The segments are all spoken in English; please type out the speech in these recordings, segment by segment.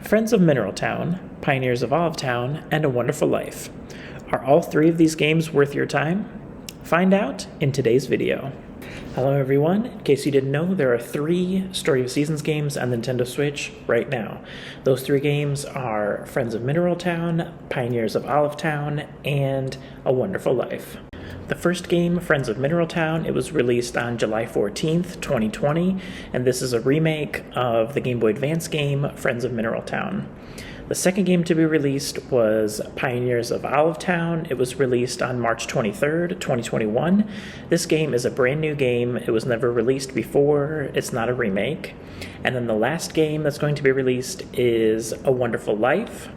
Friends of Mineral Town, Pioneers of Olive Town, and A Wonderful Life. Are all three of these games worth your time? Find out in today's video. Hello everyone, in case you didn't know, there are 3 Story of Seasons games on the Nintendo Switch right now. Those 3 games are Friends of Mineral Town, Pioneers of Olive Town, and A Wonderful Life. The first game, Friends of Mineral Town, it was released on July 14th, 2020, and this is a remake of the Game Boy Advance game, Friends of Mineral Town. The second game to be released was Pioneers of Olive Town. It was released on March 23rd, 2021. This game is a brand new game. It was never released before. It's not a remake. And then the last game that's going to be released is A Wonderful Life.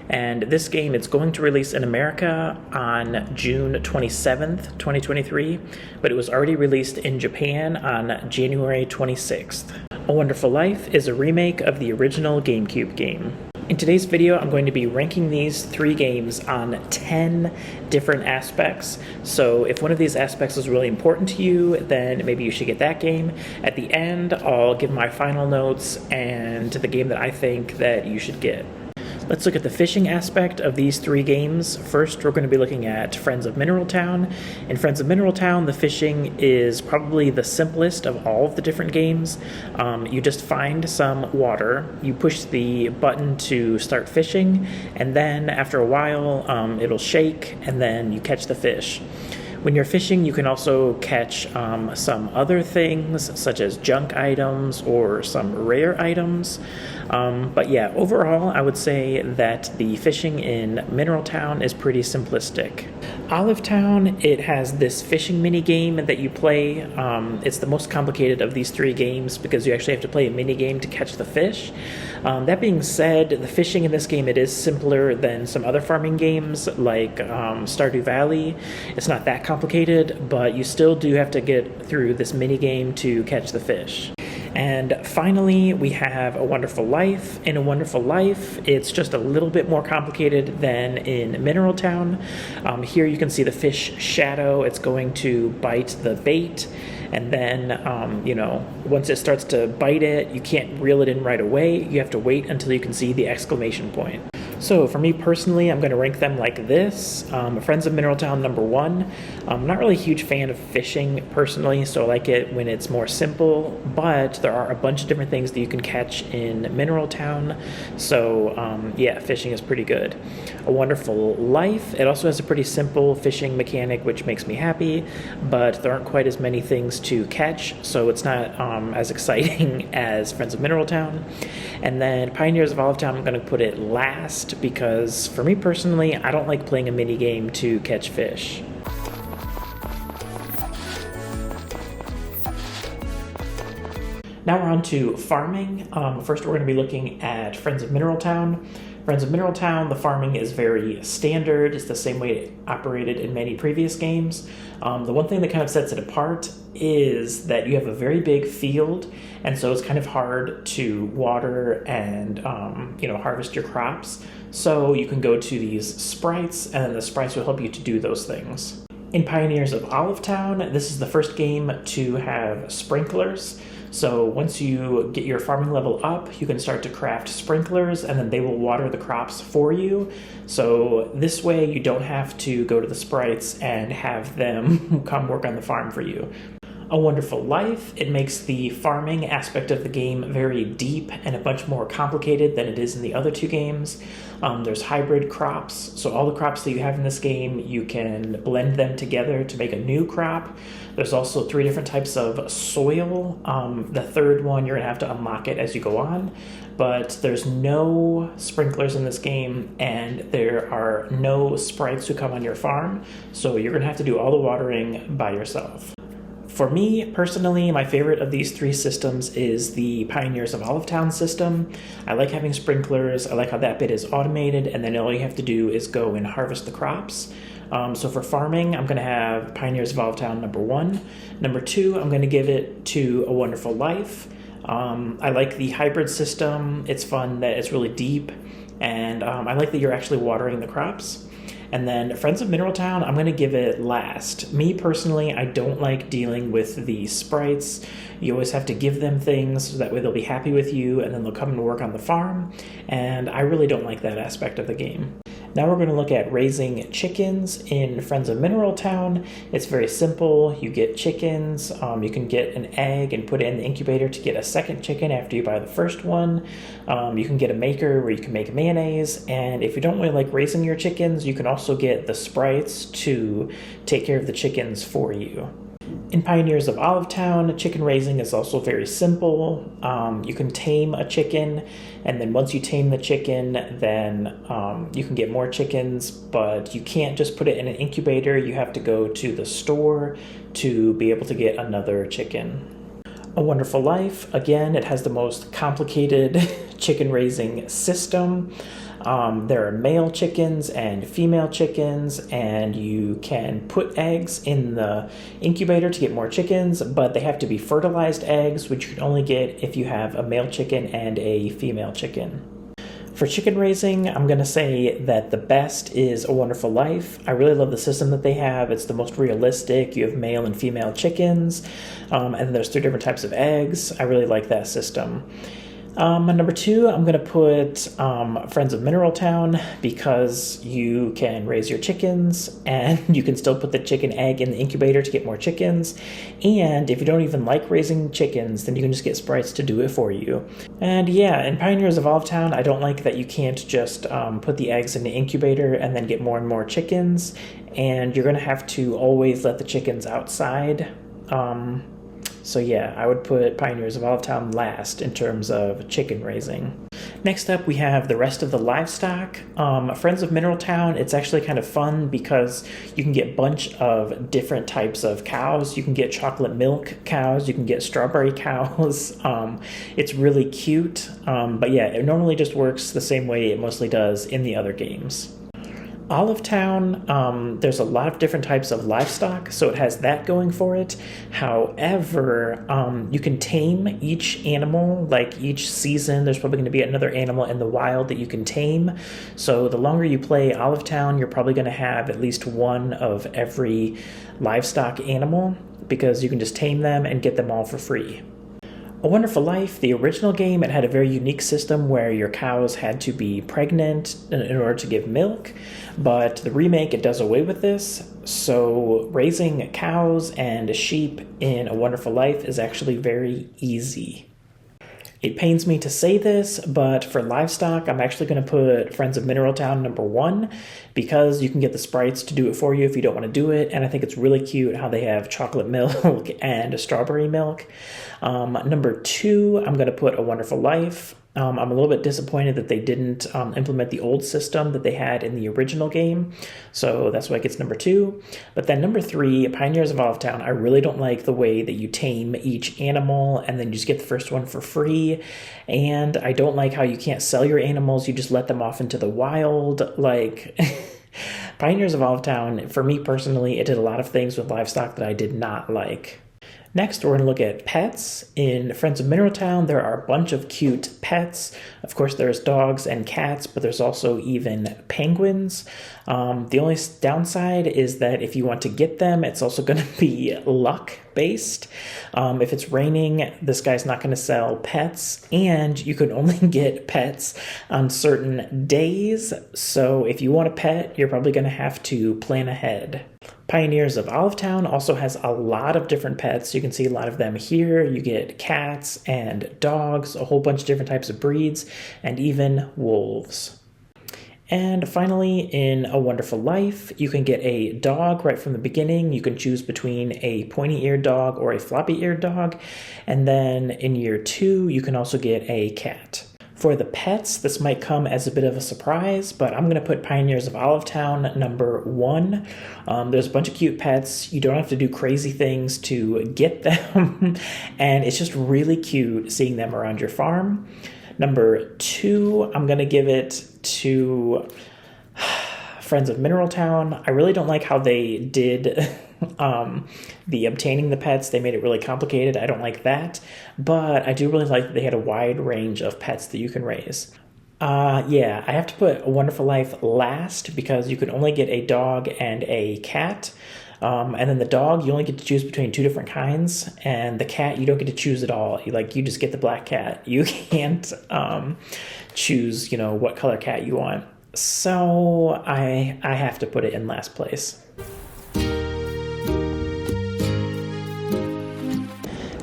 And this game, it's going to release in America on June 27th, 2023, but it was already released in Japan on January 26th. A Wonderful Life is a remake of the original GameCube game. In today's video, I'm going to be ranking these 3 games on 10 different aspects. So if one of these aspects is really important to you, then maybe you should get that game. At the end, I'll give my final notes and the game that I think that you should get. Let's look at the fishing aspect of these 3 games. First, we're going to be looking at Friends of Mineral Town. In Friends of Mineral Town, the fishing is probably the simplest of all of the different games. You just find some water, you push the button to start fishing, and then after a while, it'll shake, and then you catch the fish. When you're fishing, you can also catch some other things, such as junk items or some rare items. But yeah, overall, I would say that the fishing in Mineral Town is pretty simplistic. Olive Town, it has this fishing mini game that you play. It's the most complicated of these 3 games because you actually have to play a mini game to catch the fish. That being said, the fishing in this game, it is simpler than some other farming games like Stardew Valley. It's not that complicated, but you still do have to get through this mini game to catch the fish. And finally, we have A Wonderful Life. In A Wonderful Life, it's just a little bit more complicated than in Mineral Town. Here you can see the fish shadow. It's going to bite the bait, and then, once it starts to bite it, you can't reel it in right away. You have to wait until you can see the exclamation point. So for me personally, I'm going to rank them like this. Friends of Mineral Town, number 1. I'm not really a huge fan of fishing personally, so I like it when it's more simple, but there are a bunch of different things that you can catch in Mineral Town, so yeah, fishing is pretty good. A Wonderful Life, it also has a pretty simple fishing mechanic, which makes me happy, but there aren't quite as many things to catch, so it's not as exciting as Friends of Mineral Town. And then Pioneers of Olive Town, I'm going to put it last, because for me personally, I don't like playing a mini game to catch fish. Now we're on to farming. First we're going to be looking at Friends of Mineral Town. Friends of Mineral Town, the farming is very standard. It's the same way it operated in many previous games. The one thing that kind of sets it apart is that you have a very big field, and so it's kind of hard to water and harvest your crops. So you can go to these sprites, and then the sprites will help you to do those things. In Pioneers of Olive Town, this is the first game to have sprinklers. So once you get your farming level up, you can start to craft sprinklers, and then they will water the crops for you. So this way you don't have to go to the sprites and have them come work on the farm for you. A Wonderful Life, it makes the farming aspect of the game very deep and a bunch more complicated than it is in the other 2 games. There's hybrid crops, so all the crops that you have in this game, you can blend them together to make a new crop. There's also 3 different types of soil. The 3rd one, you're going to have to unlock it as you go on, but there's no sprinklers in this game, and there are no sprites who come on your farm, so you're going to have to do all the watering by yourself. For me, personally, my favorite of these 3 systems is the Pioneers of Olive Town system. I like having sprinklers, I like how that bit is automated, and then all you have to do is go and harvest the crops. So for farming, I'm going to have Pioneers of Olive Town number 1. Number 2, I'm going to give it to A Wonderful Life. I like the hybrid system. It's fun that it's really deep, and I like that you're actually watering the crops. And then Friends of Mineral Town, I'm going to give it last. Me personally, I don't like dealing with the sprites. You always have to give them things so that way they'll be happy with you and then they'll come and work on the farm. And I really don't like that aspect of the game. Now we're going to look at raising chickens in Friends of Mineral Town. It's very simple. You get chickens. You can get an egg and put it in the incubator to get a second chicken after you buy the first one. You can get a maker where you can make mayonnaise. And if you don't really like raising your chickens, you can also get the sprites to take care of the chickens for you. In Pioneers of Olivetown, chicken raising is also very simple. You can tame a chicken, and then once you tame the chicken, then you can get more chickens, but you can't just put it in an incubator. You have to go to the store to be able to get another chicken. A Wonderful Life, again, it has the most complicated chicken raising system. There are male chickens and female chickens, and you can put eggs in the incubator to get more chickens, but they have to be fertilized eggs, which you can only get if you have a male chicken and a female chicken. For chicken raising, I'm going to say that the best is A Wonderful Life. I really love the system that they have. It's the most realistic. You have male and female chickens, and there's 3 different types of eggs. I really like that system. Number 2, I'm going to put Friends of Mineral Town because you can raise your chickens and you can still put the chicken egg in the incubator to get more chickens. And if you don't even like raising chickens, then you can just get sprites to do it for you. And yeah, in Pioneers of Olivetown, I don't like that you can't just put the eggs in the incubator and then get more and more chickens. And you're going to have to always let the chickens outside. So yeah, I would put Pioneers of Olivetown last in terms of chicken raising. Next up, we have the rest of the livestock. Friends of Mineral Town, it's actually kind of fun because you can get a bunch of different types of cows. You can get chocolate milk cows, you can get strawberry cows. It's really cute, but yeah, it normally just works the same way it mostly does in the other games. Olivetown, there's a lot of different types of livestock, so it has that going for it. However, you can tame each animal. Like each season, there's probably going to be another animal in the wild that you can tame. So the longer you play Olivetown, you're probably going to have at least one of every livestock animal because you can just tame them and get them all for free. A Wonderful Life, the original game, it had a very unique system where your cows had to be pregnant in order to give milk, but the remake, it does away with this, so raising cows and sheep in A Wonderful Life is actually very easy. It pains me to say this, but for livestock, I'm actually going to put Friends of Mineral Town number 1 because you can get the sprites to do it for you if you don't want to do it, and I think it's really cute how they have chocolate milk and strawberry milk. Number 2, I'm going to put A Wonderful Life. I'm a little bit disappointed that they didn't implement the old system that they had in the original game, so that's why it gets number 2. But then number 3, Pioneers of Olivetown, I really don't like the way that you tame each animal and then you just get the first one for free, and I don't like how you can't sell your animals, you just let them off into the wild, like... Pioneers of Olivetown, for me personally, it did a lot of things with livestock that I did not like. Next, we're going to look at pets. In Friends of Mineral Town, there are a bunch of cute pets. Of course, there's dogs and cats, but there's also even penguins. The only downside is that if you want to get them, it's also going to be luck-based. If it's raining, this guy's not going to sell pets, and you can only get pets on certain days. So if you want a pet, you're probably going to have to plan ahead. Pioneers of Olivetown also has a lot of different pets. You can see a lot of them here. You get cats and dogs, a whole bunch of different types of breeds, and even wolves. And finally, in A Wonderful Life, you can get a dog right from the beginning. You can choose between a pointy-eared dog or a floppy-eared dog. And then in year 2, you can also get a cat. For the pets, this might come as a bit of a surprise, but I'm going to put Pioneers of Olivetown number 1. There's a bunch of cute pets. You don't have to do crazy things to get them, and it's just really cute seeing them around your farm. Number 2, I'm going to give it to Friends of Mineral Town. I really don't like how they did the obtaining the pets. They made it really complicated. I don't like that, but I do really like that they had a wide range of pets that you can raise. Yeah, I have to put A Wonderful Life last because you can only get a dog and a cat. And then the dog, you only get to choose between two different kinds, and the cat, you don't get to choose at all. You just get the black cat. You can't choose, what color cat you want. So I have to put it in last place.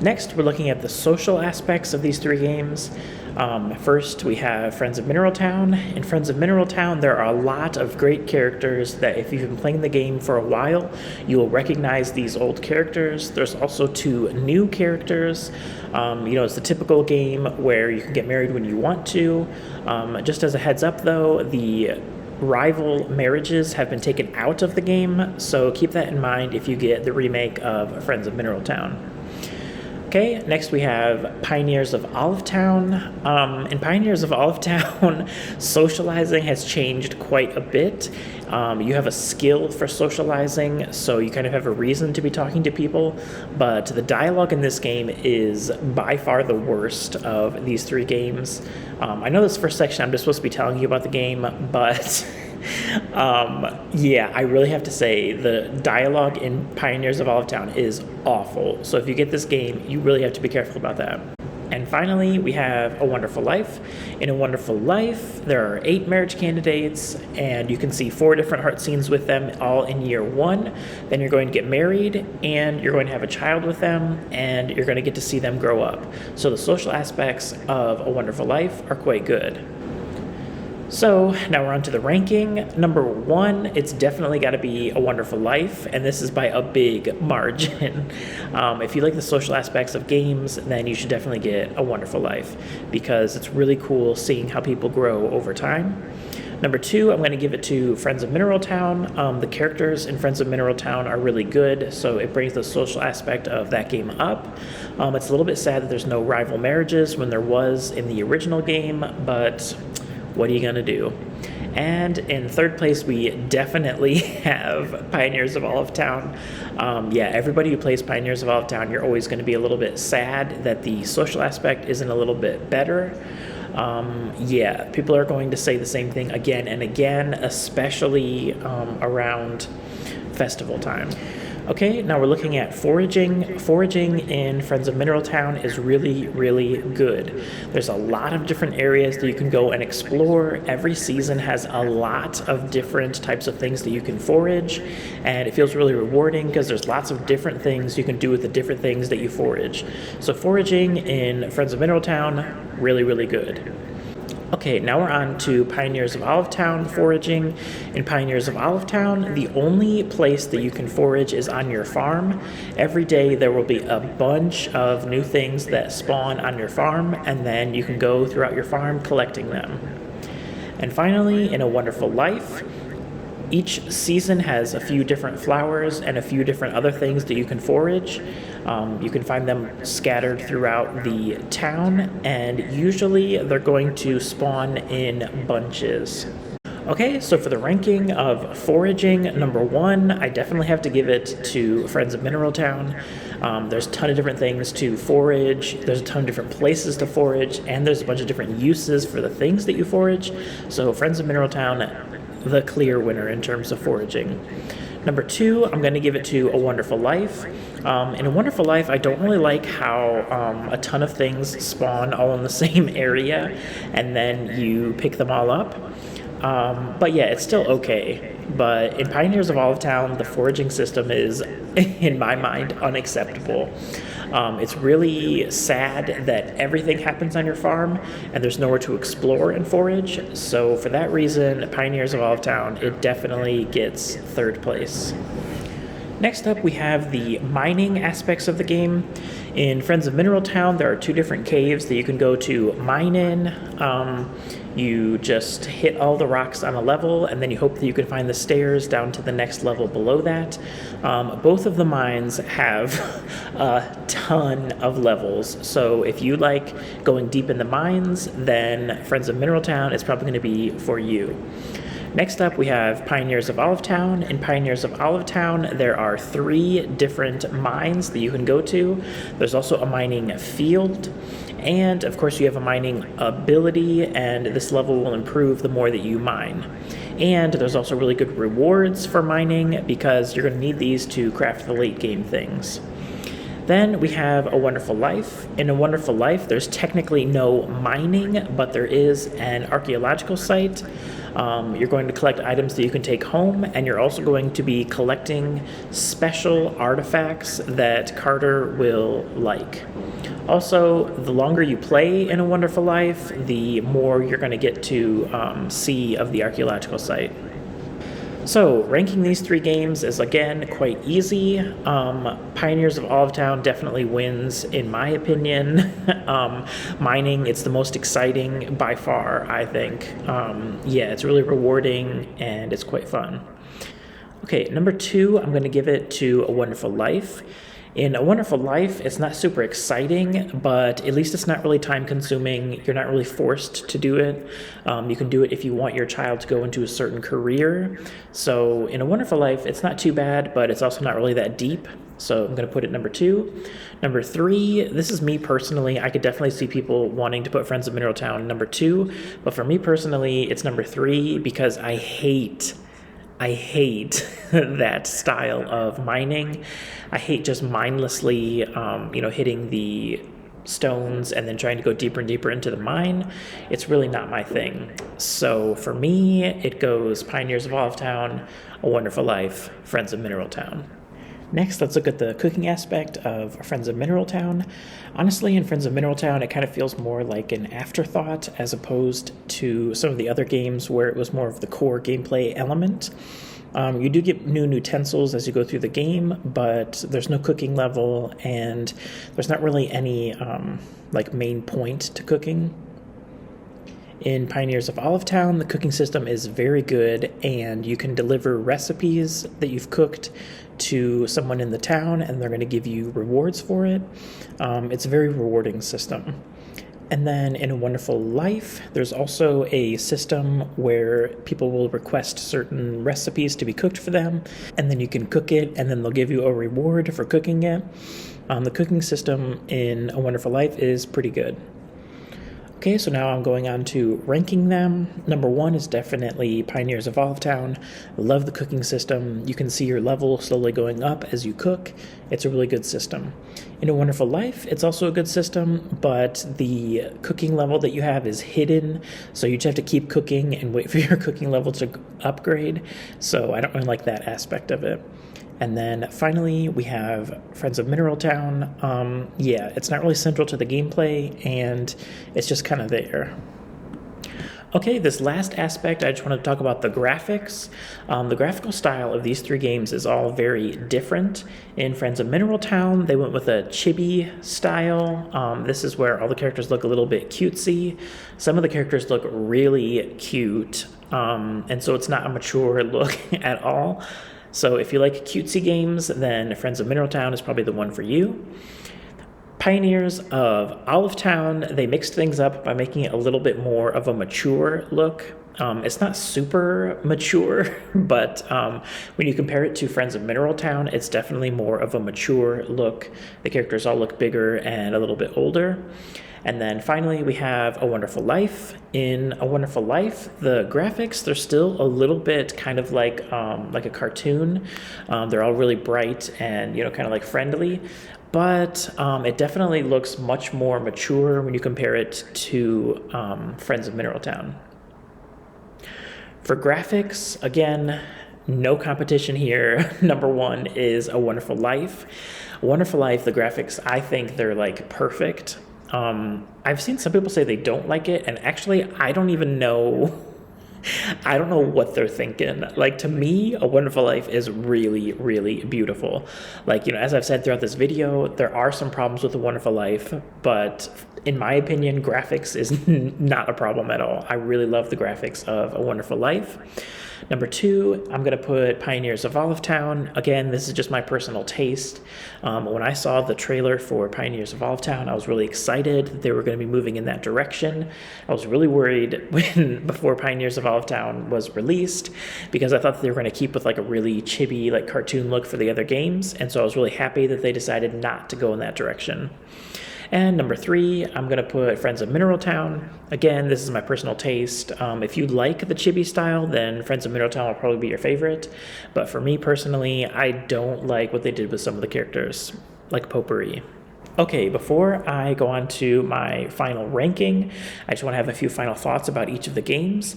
Next, we're looking at the social aspects of these three games. First, we have Friends of Mineral Town. In Friends of Mineral Town, there are a lot of great characters that if you've been playing the game for a while, you will recognize these old characters. There's also two new characters. It's the typical game where you can get married when you want to. Just as a heads up, though, the rival marriages have been taken out of the game, so keep that in mind if you get the remake of Friends of Mineral Town. Okay, next we have Pioneers of Olive Town. In Pioneers of Olive Town, socializing has changed quite a bit. You have a skill for socializing, so you kind of have a reason to be talking to people, but the dialogue in this game is by far the worst of these three games. I know this first section I'm just supposed to be telling you about the game, but yeah, I really have to say the dialogue in Pioneers of Olive Town is awful. So if you get this game, you really have to be careful about that. And finally, we have A Wonderful Life. In A Wonderful Life, there are 8 marriage candidates, and you can see 4 different heart scenes with them all in year 1. Then you're going to get married, and you're going to have a child with them, and you're going to get to see them grow up. So the social aspects of A Wonderful Life are quite good. So now we're on to the ranking. Number 1, it's definitely got to be A Wonderful Life, and this is by a big margin. If you like the social aspects of games, then you should definitely get A Wonderful Life because it's really cool seeing how people grow over time. Number 2, I'm going to give it to Friends of Mineral Town. The characters in Friends of Mineral Town are really good, so it brings the social aspect of that game up. It's a little bit sad that there's no rival marriages when there was in the original game, but what are you gonna do? And in third place, we definitely have Pioneers of Olive Town. Yeah, everybody who plays Pioneers of Olive Town, you're always gonna be a little bit sad that the social aspect isn't a little bit better. Yeah, people are going to say the same thing again and again, especially around festival time. Okay, now we're looking at foraging. Foraging in Friends of Mineral Town is really, really good. There's a lot of different areas that you can go and explore. Every season has a lot of different types of things that you can forage, and it feels really rewarding because there's lots of different things you can do with the different things that you forage. So foraging in Friends of Mineral Town, really, really good. Okay, now we're on to Pioneers of Olive Town foraging. In Pioneers of Olive Town, the only place that you can forage is on your farm. Every day there will be a bunch of new things that spawn on your farm, and then you can go throughout your farm collecting them. And finally, in A Wonderful Life, each season has a few different flowers and a few different other things that you can forage. You can find them scattered throughout the town, and usually they're going to spawn in bunches. Okay, so for the ranking of foraging, number 1, I definitely have to give it to Friends of Mineral Town. There's a ton of different things to forage, there's a ton of different places to forage, and there's a bunch of different uses for the things that you forage. So Friends of Mineral Town, the clear winner in terms of foraging. Number 2, I'm going to give it to A Wonderful Life. In A Wonderful Life, I don't really like how a ton of things spawn all in the same area, and then you pick them all up. But yeah, it's still okay. But in Pioneers of Olive Town, the foraging system is, in my mind, unacceptable. It's really sad that everything happens on your farm and there's nowhere to explore and forage. So for that reason, Pioneers of Olive Town, it definitely gets third place. Next up, we have the mining aspects of the game. In Friends of Mineral Town, there are 2 different caves that you can go to mine in. You just hit all the rocks on a level, and then you hope that you can find the stairs down to the next level below that. Both of the mines have a ton of levels, so if you like going deep in the mines, then Friends of Mineral Town is probably going to be for you. Next up, we have Pioneers of Olive Town. In Pioneers of Olive Town, there are 3 different mines that you can go to. There's also a mining field, And of course, you have a mining ability, and this level will improve the more that you mine. And there's also really good rewards for mining because you're going to need these to craft the late game things. Then we have A Wonderful Life. In A Wonderful Life, there's technically no mining, but there is an archaeological site. You're going to collect items that you can take home, and you're also going to be collecting special artifacts that Carter will like. Also, the longer you play in A Wonderful Life, the more you're going to get to see of the archaeological site. So, ranking these 3 games is, again, quite easy. Pioneers of Olive Town definitely wins, in my opinion. Mining, it's the most exciting by far, I think. Yeah, it's really rewarding, and it's quite fun. Okay, number 2, I'm going to give it to A Wonderful Life. In A Wonderful Life, it's not super exciting, but at least it's not really time-consuming. You're not really forced to do it. You can do it if you want your child to go into a certain career. So in A Wonderful Life, it's not too bad, but it's also not really that deep. So I'm going to put it number 2. Number 3, this is me personally. I could definitely see people wanting to put Friends of Mineral number 2, but for me personally, it's number 3 because I hate that style of mining. I hate just mindlessly, hitting the stones and then trying to go deeper and deeper into the mine. It's really not my thing. So for me, it goes Pioneers of Olive Town, A Wonderful Life, Friends of Mineral Town. Next, let's look at the cooking aspect of Friends of Mineral Town. Honestly, in Friends of Mineral Town, it kind of feels more like an afterthought as opposed to some of the other games where it was more of the core gameplay element. You do get new utensils as you go through the game, but there's no cooking level, and there's not really any main point to cooking. In Pioneers of Olive Town, the cooking system is very good, and you can deliver recipes that you've cooked to someone in the town, and they're going to give you rewards for it. It's a very rewarding system. And then in A Wonderful Life, there's also a system where people will request certain recipes to be cooked for them, and then you can cook it, and then they'll give you a reward for cooking it. The cooking system in A Wonderful Life is pretty good. Okay, so now I'm going on to ranking them. Number 1 is definitely Pioneers of Olive Town. I love the cooking system. You can see your level slowly going up as you cook. It's a really good system. In A Wonderful Life, it's also a good system, but the cooking level that you have is hidden, so you just have to keep cooking and wait for your cooking level to upgrade, so I don't really like that aspect of it. And then finally, we have Friends of Mineral Town. Yeah, it's not really central to the gameplay, and it's just kind of there. Okay, this last aspect, I just want to talk about the graphics. The graphical style of these 3 games is all very different. In Friends of Mineral Town, they went with a chibi style. This is where all the characters look a little bit cutesy. Some of the characters look really cute, and so it's not a mature look at all. So if you like cutesy games, then Friends of Mineral Town is probably the one for you. Pioneers of Olive Town, they mixed things up by making it a little bit more of a mature look. It's not super mature, but when you compare it to Friends of Mineral Town, it's definitely more of a mature look. The characters all look bigger and a little bit older. And then finally, we have A Wonderful Life. In A Wonderful Life, the graphics, they're still a little bit kind of like a cartoon. They're all really bright and, kind of like friendly. But it definitely looks much more mature when you compare it to Friends of Mineral Town. For graphics, again, no competition here. Number 1 is A Wonderful Life. A Wonderful Life, the graphics, I think they're like perfect. I've seen some people say they don't like it, and actually I don't even know. I don't know what they're thinking. Like, to me, A Wonderful Life is really, really beautiful. Like, as I've said throughout this video, there are some problems with A Wonderful Life, but in my opinion, graphics is not a problem at all. I really love the graphics of A Wonderful Life. Number 2, I'm going to put Pioneers of Olive Town. Again, this is just my personal taste. When I saw the trailer for Pioneers of Olive Town, I was really excited that they were going to be moving in that direction. I was really worried before Pioneers of Olive Town was released, because I thought that they were going to keep with like a really chibi, cartoon look for the other games, and so I was really happy that they decided not to go in that direction. And number 3, I'm going to put Friends of Mineral Town. Again, this is my personal taste. If you like the chibi style, then Friends of Mineral Town will probably be your favorite. But for me personally, I don't like what they did with some of the characters, like potpourri. Okay, before I go on to my final ranking, I just want to have a few final thoughts about each of the games.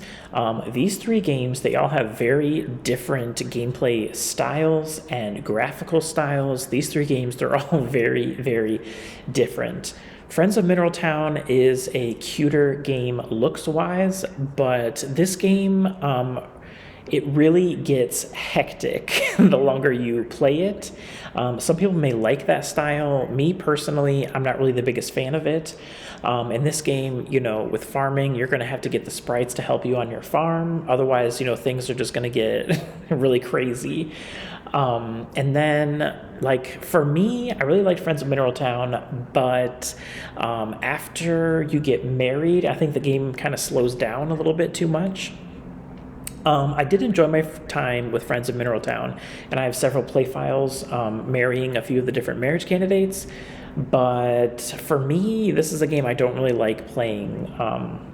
These 3 games, they all have very different gameplay styles and graphical styles. These 3 games, they're all very, very different. Friends of Mineral Town is a cuter game looks-wise, but this game, it really gets hectic the longer you play it. Some people may like that style. Me personally, I'm not really the biggest fan of it. In this game, you know, with farming, you're going to have to get the sprites to help you on your farm. Otherwise, you know, things are just going to get really crazy. And then, like, for me, I really liked Friends of Mineral Town, but after you get married, I think the game kind of slows down a little bit too much. I did enjoy my time with Friends of Mineral Town, and I have several play files marrying a few of the different marriage candidates, but for me, this is a game I don't really like playing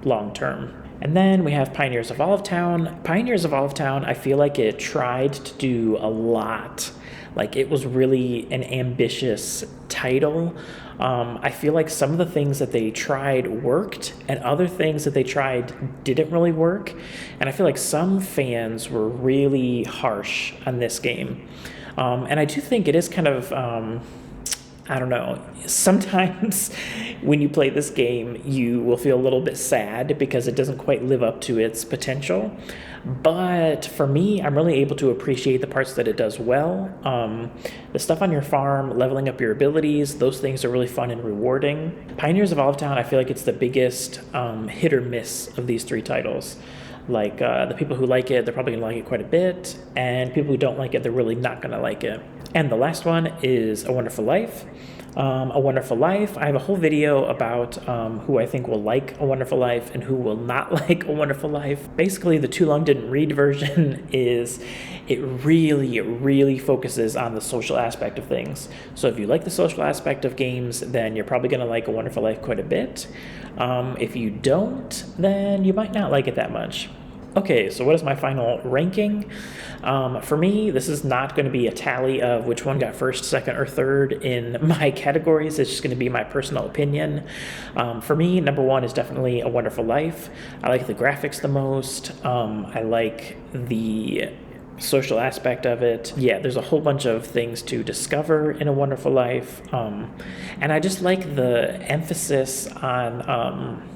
long term. And then we have Pioneers of Olive Town. Pioneers of Olive Town, I feel like it tried to do a lot. Like, it was really an ambitious title. I feel like some of the things that they tried worked, and other things that they tried didn't really work. And I feel like some fans were really harsh on this game. And I do think it is kind of, I don't know, sometimes when you play this game, you will feel a little bit sad because it doesn't quite live up to its potential. But for me, I'm really able to appreciate the parts that it does well. The stuff on your farm, leveling up your abilities, those things are really fun and rewarding. Pioneers of Olive Town, I feel like it's the biggest hit or miss of these 3 titles. Like, the people who like it, they're probably going to like it quite a bit, and people who don't like it, they're really not going to like it. And the last one is A Wonderful Life. A Wonderful Life, I have a whole video about who I think will like A Wonderful Life and who will not like A Wonderful Life. Basically, the Too Long Didn't Read version is, it really focuses on the social aspect of things. So if you like the social aspect of games, then you're probably going to like A Wonderful Life quite a bit. If you don't, then you might not like it that much. Okay, so what is my final ranking? For me, this is not going to be a tally of which one got first, second, or third in my categories. It's just going to be my personal opinion. For me, number 1 is definitely A Wonderful Life. I like the graphics the most. I like the social aspect of it. Yeah, there's a whole bunch of things to discover in A Wonderful Life. And I just like the emphasis on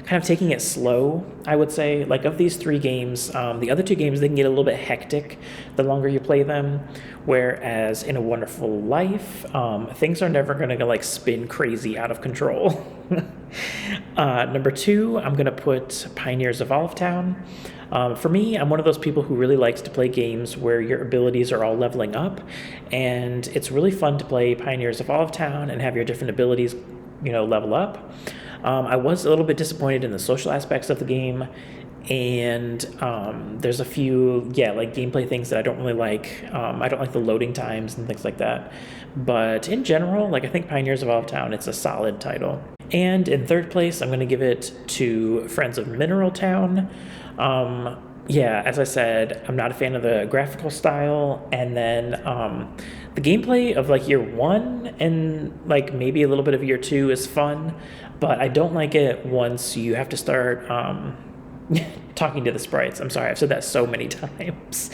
kind of taking it slow, I would say. Like, of these 3 games, the other 2 games, they can get a little bit hectic the longer you play them, whereas in A Wonderful Life, things are never going to like spin crazy out of control. Number 2, I'm going to put Pioneers of Olive Town. For me, I'm one of those people who really likes to play games where your abilities are all leveling up, and it's really fun to play Pioneers of Olive Town and have your different abilities, you know, level up. I was a little bit disappointed in the social aspects of the game, and there's a few, like gameplay things that I don't really like. I don't like the loading times and things like that. But in general, like, I think Pioneers of Olive Town, it's a solid title. And in third place, I'm going to give it to Friends of Mineral Town. As I said, I'm not a fan of the graphical style, and then the gameplay of like year 1 and like maybe a little bit of year 2 is fun, but I don't like it once you have to start talking to the sprites. I'm sorry, I've said that so many times,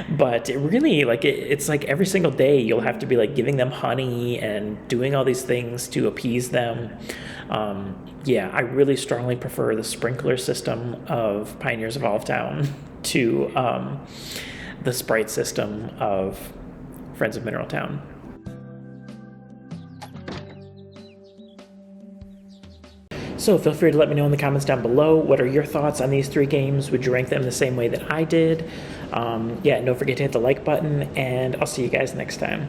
but it really, like, it's like every single day you'll have to be like giving them honey and doing all these things to appease them. I really strongly prefer the sprinkler system of Pioneers of Olive Town to the sprite system of Friends of Mineral Town. So feel free to let me know in the comments down below, what are your thoughts on these 3 games? Would you rank them the same way that I did? Don't forget to hit the like button, and I'll see you guys next time.